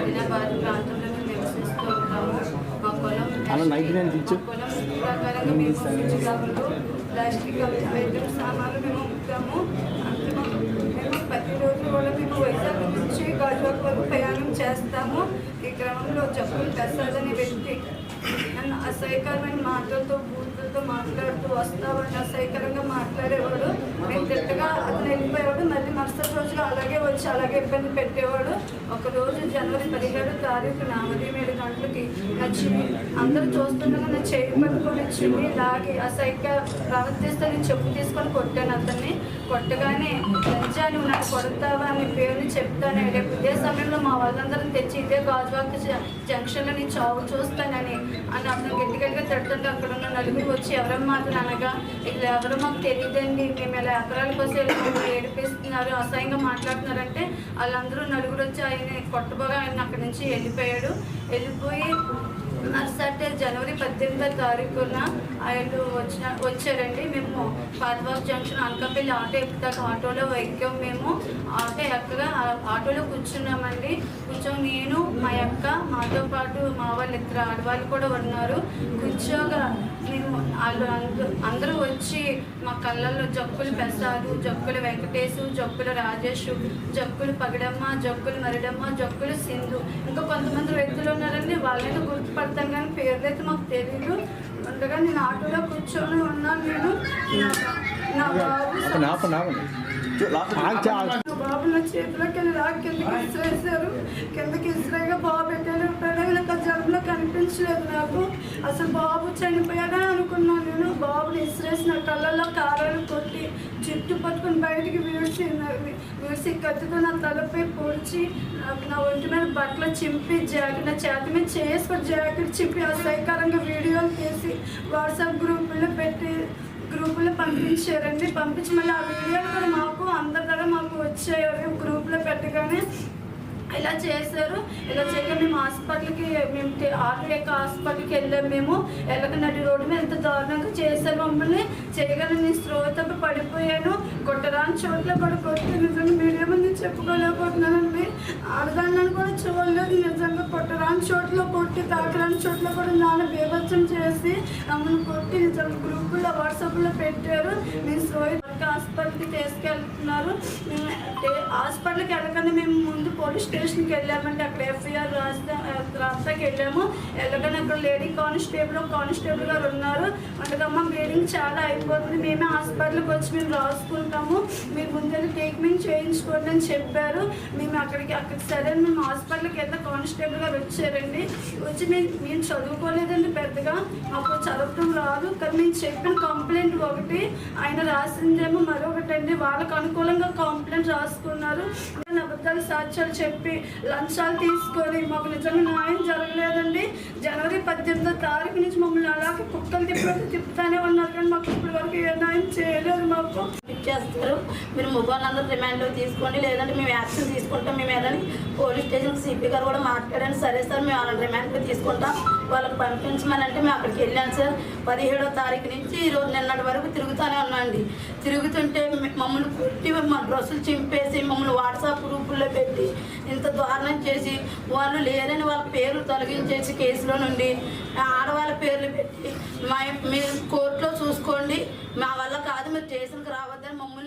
మదినాబాద్ ప్రాంతంలో మేము నివసిస్తూ ఉంటాము. మా పొలం ప్రకారంగా మేము కవర్లు ప్లాస్టిక్ ఐటమ్స్ సామాన్లు మేము అమ్ముతాము. మేము ప్రతిరోజు కూడా మేము వైజాగ్ నుంచి గాజువాక వరకు ప్రయాణం చేస్తాము. ఈ క్రమంలో జబ్బులు ప్రసాద్ అనే వ్యక్తి నన్ను అసహ్యకరమైన మాటలతో బూతులతో మాట్లాడుతూ వస్తామని అసహ్యకరంగా మాట్లాడేవాడు. మేము తిట్టగా అతను వెళ్ళిపోయేవాడు. మళ్ళీ మరుసటి రోజులు అలాగే వచ్చి అలాగే ఇబ్బంది పెట్టేవాడు. ఒకరోజు జనవరి 17వ తారీఖున ఉదయం 7 గంటలకి నచ్చి అందరూ చూస్తుండగా నా చేయి పట్టుకొని చిమ్మి లాగి అసహ్యంగా ప్రవర్తిస్తే నేను చెప్పు తీసుకొని కొట్టాను. అతన్ని కొట్టగానే లంచా నువ్వు నాకు కొడతావా అని పేరుని చెప్తాను. రేపు ఇదే సమయంలో మా వాళ్ళందరం తెచ్చి ఇదే గాజువాక జంక్షన్లో నేను చావు చూస్తానని అతను గట్టిగా తిడుతుంటే అక్కడ ఉన్న నలుగురు వచ్చి ఎవరమ్మా అతను అనగా ఇట్లా ఎవరో మాకు తెలియదండి, మేము ఇలా ఎకరాల కోసం మమ్మల్ని ఏడిపిస్తున్నారు, అసహ్యంగా మాట్లాడుతున్నారంటే వాళ్ళందరూ నలుగురు వచ్చి ఆయన కొట్టబోగా ఆయన అక్కడి నుంచి వెళ్ళిపోయి మరుసటి జనవరి 18వ తారీఖున ఆయన వచ్చారండి. మేము పాతవాక్ జంక్షన్ అనకాపల్లి ఆటో ఎక్కుతాక ఆటోలో ఎక్కాము. మేము ఆటో ఎక్కగా ఆటోలో కూర్చున్నామండి. కూర్చొని నేను మా అక్క మాతో పాటు మా వాళ్ళు 2 ఆడవాళ్ళు కూడా ఉన్నారు. కూర్చోగా మేము వాళ్ళు అందరూ వచ్చి మా కళ్ళల్లో జక్కులు ప్రసాదు, జక్కులు వెంకటేశు, జక్కులు రాజేషు, జక్కులు పగడమ్మ, జక్కులు మరిడమ్మ, జక్కులు సింధు, ఇంకా కొంతమంది వ్యక్తులు ఉన్నారండి. వాళ్ళని గుర్తుపడతాం కానీ పేర్లైతే మాకు తెలియదు. ఉండగా నేను ఆటోలో కూర్చొని ఉన్నాను. నేను నా బాబు నా చేతిలోకి వెళ్ళి కిందకి ఇసిరేసారు. కిందకి ఇసిరేగా బాబు ఎక్కడ నాకు జబ్బులో కనిపించలేదు. నాకు అసలు బాబు చనిపోయాడని అనుకున్నాను. నేను బాబుని ఇసిరేసిన కళ్ళల్లో కారాలు కొట్టి జుట్టు పట్టుకుని బయటికి విడిసి కత్తితో నా తలపై పొడిచి నా ఒంటి మీద బట్టలు చింపి నా చేతి మీద చేసుకొని జాకెట్ చింపి అసహ్యకరంగా వీడియోలు తీసి వాట్సాప్ గ్రూపులో పంపించారండి. పంపించి మళ్ళీ ఆ వీడియోలు కూడా మాకు అందరి దగ్గర మాకు వచ్చాయి. గ్రూప్లో పెట్టగానే ఇలా చేశారు. ఇలా చేయగా మేము హాస్పిటల్కి హాస్పిటల్కి వెళ్ళాము. మేము ఎల్లకనటి రోడ్డు మీద ఎంత దారుణంగా చేశారు మమ్మల్ని. చేయగల నేను స్లో తప్ప పడిపోయాను. కొట్టరాని చోట్ల కూడా కొట్టి నిజంగా మీడియా ముందు చెప్పుకోలేకపోతున్నానండి. ఆడదాన్ని కూడా చూడలేదు. నిజంగా కొట్టరాని చోట్ల కొట్టి తాకరాని చోట్ల కూడా నాన్న బీభత్సం చేసి మమ్మల్ని కొట్టి నిజంగా గ్రూపుల్లో వాట్సాప్లో పెట్టారు. నేను స్లో హాస్పిటల్కి తీసుకెళ్తున్నారు. హాస్పిటల్కి వెళ్ళకుండా మేము ముందు పోలీస్ స్టేషన్కి వెళ్ళామంటే అక్కడ ఎఫ్ఐఆర్ రాస్తాకి వెళ్ళాము. వెళ్ళగానే అక్కడ లేడీ కానిస్టేబుల్ గారు ఉన్నారు. అందుకమ్మ బ్లీడింగ్ చాలా అయిపోతుంది, మేమే హాస్పిటల్కి వచ్చి మేము రాసుకుంటాము, మీరు ముందు ట్రీట్మెంట్ చేయించుకోండి అని చెప్పారు. మేము అక్కడికి సరే మేము హాస్పిటల్కి వెళ్తే కానిస్టేబుల్ గారు వచ్చారండి. వచ్చి మేము చదువుకోలేదండి, పెద్దగా మాకు చదవటం రాదు. కానీ మేము చెప్పిన కంప్లైంట్ ఒకటి, ఆయన రాసిందేమో మరొకటి అండి. వాళ్ళకు అనుకూలంగా కంప్లైంట్ రాసుకున్నారు. అబద్ధాలు సాక్ష్యాలు చెప్పి లంచాలు తీసుకొని మాకు నిజంగా న్యాయం జరగలేదండి. జనవరి 18వ తారీఖు నుంచి మమ్మల్ని అలాగే కుక్కలు తిప్పుతానే ఉన్నారు. కానీ మాకు ఇప్పటి వరకు ఏ న్యాయం చేయలేదు. మాకు ఇచ్చేస్తారు, మీరు మొబైల్ రిమాండ్లో తీసుకోండి, లేదంటే మేము యాక్షన్ తీసుకుంటాం. మేము ఏదైనా పోలీస్ స్టేషన్ సిపి గారు కూడా మాట్లాడండి. సరే సార్ మేము వాళ్ళని రిమాండ్లో తీసుకుంటాం, వాళ్ళకి పంపించమని అంటే మేము అక్కడికి వెళ్ళాను సార్. 17వ తారీఖు నుంచి ఈరోజు నిన్నటి వరకు తిరుగుతూనే ఉన్నాండి. తిరుగుతుంటే మమ్మల్ని కొట్టి మా డ్రెస్సులు చింపేసి మమ్మల్ని వాట్సాప్ గ్రూపుల్లో పెట్టి ఇంత దారుణం చేసి వాళ్ళు లేదని వాళ్ళ పేర్లు తొలగించేసి కేసులో నుండి ఆడవాళ్ళ పేర్లు పెట్టి మీరు కోర్టులో చూసుకోండి, మా వల్ల కాదు, మీరు స్టేషన్కి రావద్దని మమ్మల్ని